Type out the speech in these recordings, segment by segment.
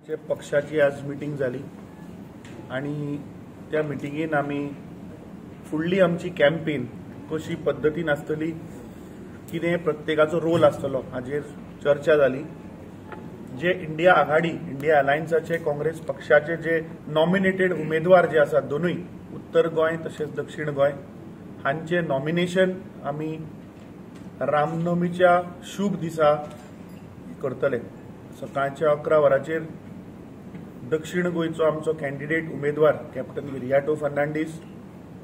चे पक्षाची आज मीटिंग जाली आणि त्या मिटिंगेन आमी फुडली आमची कॅम्पेन कशी पद्धतीन आसतली, कितें प्रत्येकाचो रोल आसतलो हाजेर चर्चा जाली। जे इंडिया आघाडी, इंडिया अलायन्साचे काँग्रेस पक्षाचे जे नॉमिनेटेड उमेदवार जे आसात दोनूय, उत्तर गोंय तशेंच दक्षिण गोंय, हांचे नॉमिनेशन आमी रामनवमीच्या शुभ दिसा करतले। सकाळच्या 11 वरांचेर दक्षिण गोंयचो आमचो कॅन्डिडेट उमेदवार कॅप्टन विरियाटो फर्नांडीस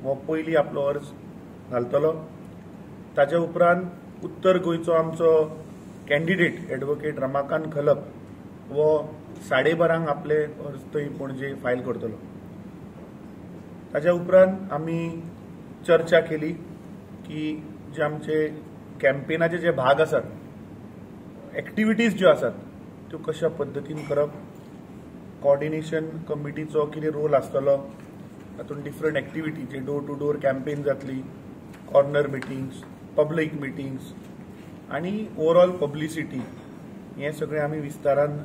हो पयली आपलो अर्ज घालतलो। ताच्या उपरांत उत्तर गोंयचो आमचो कॅन्डिडेट एडवोकेट रमाकांत खलप वो 12:30 आपले अर्ज थंय पणजे फायल करतलो। ताच्या उपरांत आमी चर्चा केली की जे आमचे कॅम्पेनाचे जे भाग आसात, एक्टिविटीज ज्यो आसात त्यो कशा पद्धतीन करप, कोऑर्डिनेशन कमिटीचो कितें रोल आसतलो, तातूंत डिफरंट एक्टिविटी जे डोर टू डोर कॅम्पेन जातली, कॉर्नर मिटिंग्स, पब्लीक मिटिंग्स आनी ओवरऑल पब्लिसिटी, हे सगळें आमी विस्तारान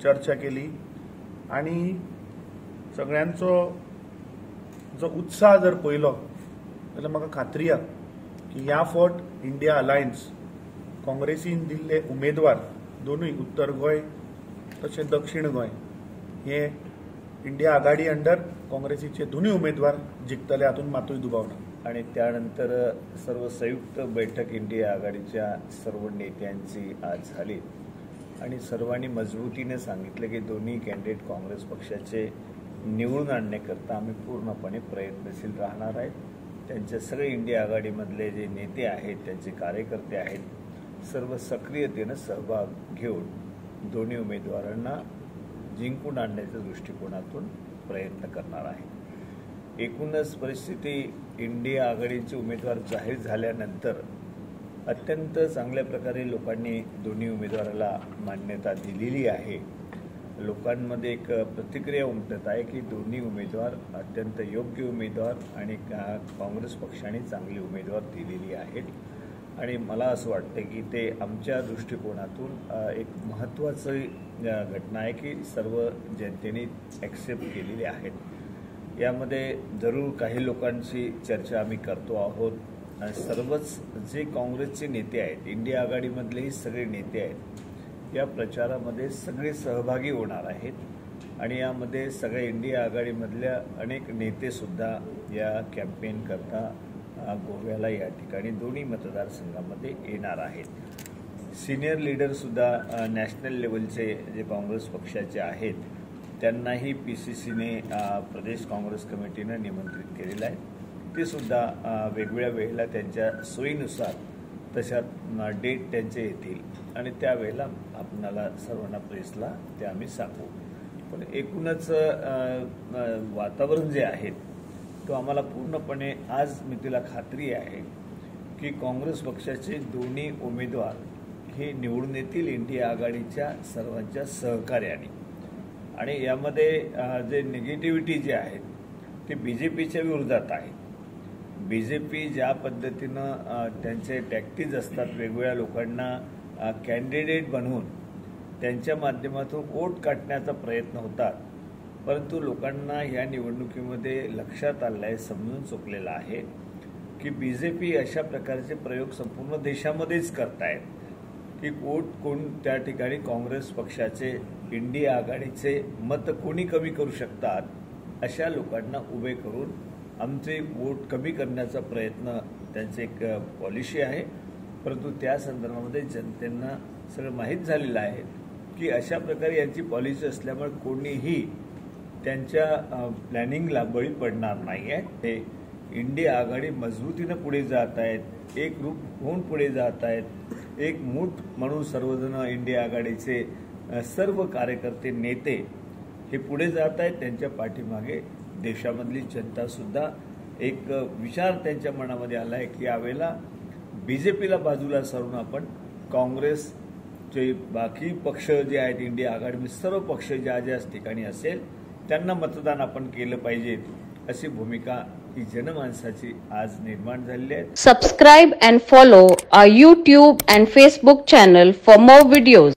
चर्चा केली। आनी सगळ्यांचो जो उत्साह जर पळयलो जाल्यार म्हाका खात्री आसा की ह्या फावट इंडिया अलायन्स काँग्रेसीन दिल्ले उमेदवार दोनूय उत्तर गोंय तशेंच दक्षिण गोंय हे इंडिया आघाडी अंडर काँग्रेसीचे दोनूय उमेदवार जिखतले, हातूंत मातूय दुबाव ना। आणि त्यानंतर सर्व संयुक्त बैठक इंडिया आघाडीच्या सर्व नेत्यांची आज झाली आणि सर्वांनी मजबूतीने सांगितले की दोन्ही कॅन्डिडेट काँग्रेस पक्षाचे निवडून आणण्याकरता आम्ही पूर्णपणे प्रयत्नशील राहणार आहेत। त्यांचे सगळे इंडिया आघाडीमधले जे नेते आहेत, त्यांचे कार्यकर्ते आहेत, सर्व सक्रियतेने सहभाग घेऊन दोन्ही उमेदवारांना जिंकून आणण्याच्या दृष्टिकोनातून प्रयत्न करणार आहे। एकूणच परिस्थिती इंडिया आघाडीचे उमेदवार जाहीर झाल्यानंतर अत्यंत चांगल्या प्रकारे लोकांनी दोन्ही उमेदवाराला मान्यता दिलेली आहे। लोकांमध्ये एक प्रतिक्रिया उमटत आहे की दोन्ही उमेदवार अत्यंत योग्य उमेदवार आणि काँग्रेस पक्षाने चांगली उमेदवार दिलेली आहेत आणि मला असं वाटतं की ते आमच्या दृष्टिकोनातून एक महत्त्वाची घटना आहे की सर्व जनतेने ॲक्सेप्ट केलेली आहेत। यामध्ये जरूर काही लोकांची चर्चा आम्ही करतो आहोत आणि सर्वच जे काँग्रेसचे नेते आहेत, इंडिया आघाडीमधलेही सगळे नेते आहेत, या प्रचारामध्ये सगळे सहभागी होणार आहेत आणि यामध्ये सगळ्या इंडिया आघाडीमधल्या अनेक नेतेसुद्धा या कॅम्पेन करता गोव्याला या ठिकाणी दोन्ही मतदारसंघामध्ये येणार आहेत। सिनियर लीडरसुद्धा नॅशनल लेवलचे जे काँग्रेस पक्षाचे आहेत त्यांनाही PCCने प्रदेश काँग्रेस कमिटीनं निमंत्रित केलेलं आहे। ते सुद्धा वेगवेगळ्या वेळेला त्यांच्या सोयीनुसार तशा डेट त्यांचे येतील आणि त्यावेळेला आपणाला सर्वांना प्रेसला ते आम्ही सांगू। पण एकूणच वातावरण जे आहे तो आम्हाला पूर्णपणे आज मितीला खात्री आहे की काँग्रेस पक्षाचे दोन्ही उमेदवार हे निवडून येतील इंडिया आघाडीच्या सर्वांच्या सहकार्याने आणि यामध्ये जे निगेटिव्हिटी जे आहेत ते BJPच्या विरोधात आहे। BJP ज्या पद्धतीनं त्यांचे टॅक्टिक्स असतात, वेगवेगळ्या लोकांना कॅन्डिडेट बनवून त्यांच्या माध्यमातून वोट काढण्याचा प्रयत्न होतात, परंतु लोकांना या निवडणुकीमध्ये लक्षात आलं आहे, समजून चुकलेलं आहे की BJP अशा प्रकारचे प्रयोग संपूर्ण देशामध्येच करतायत की वोट कोण त्या ठिकाणी काँग्रेस पक्षाचे, इंडिया आघाडीचे मत कोणी कमी करू शकतात, अशा लोकांना उभे करून आमचे वोट कमी करण्याचा प्रयत्न त्यांचे एक पॉलिसी आहे। परंतु त्या संदर्भामध्ये जनतेला सगळं माहीत झालेलं आहे की अशा प्रकारे यांची पॉलिसी असल्यामुळे कोणीही त्यांच्या प्लॅनिंगला बळी पडणार नाही आहे। हे इंडिया आघाडी मजबूतीनं पुढे जात आहेत, एक रूप होऊन पुढे जात आहेत, एक मूठ म्हणून सर्वजण इंडिया आघाडीचे सर्व कार्यकर्ते, नेते हे पुढे जात आहेत। त्यांच्या पाठीमागे देशामधली जनतासुद्धा एक विचार त्यांच्या मनामध्ये आला आहे की यावेळेला BJPला बाजूला सारून आपण काँग्रेसचे बाकी पक्ष जे आहेत, इंडिया आघाडी सर्व पक्ष ज्या ज्या ठिकाणी असेल त्यांना मतदान आपण केलं पाहिजे, अशी भूमिका ही जनमानसाची आज निर्माण झालेली आहे। Subscribe and follow our YouTube and Facebook channel for more videos.